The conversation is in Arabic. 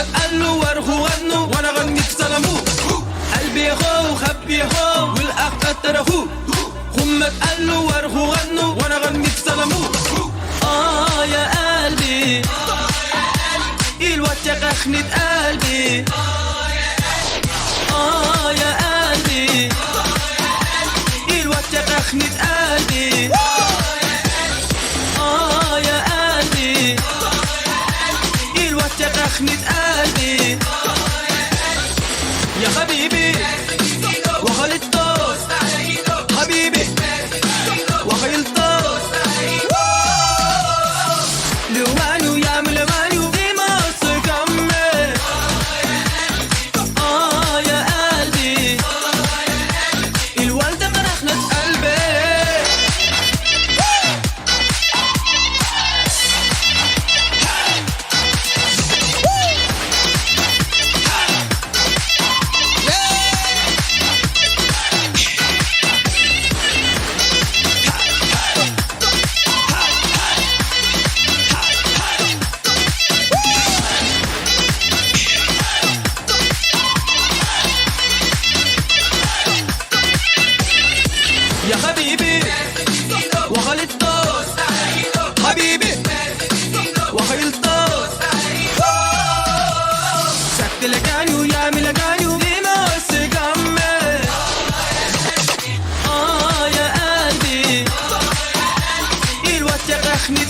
قالوا وارهوا غنوا وانا غنيت سلموه. قلبي هو خبي هو والاخ ترهو. هم قالوا وارهوا غنوا وانا غنيت سلموه. يا قلبي الواد شغخني قلبي. يا قلبي الواد شغخني قلبي. يا قلبي الواد شغخني قلبي. يا حبيبي وغلطت حبيبي وغلطت لوانو يا ملوانو ديما سكمل. يا قلبي الوالدة فرحنا قلبي. يا حبيبي وغلطت حبيبي وغلطت سكت لكاني ويا ملكاني وديما سكمل. يا قلبي الواد شغخني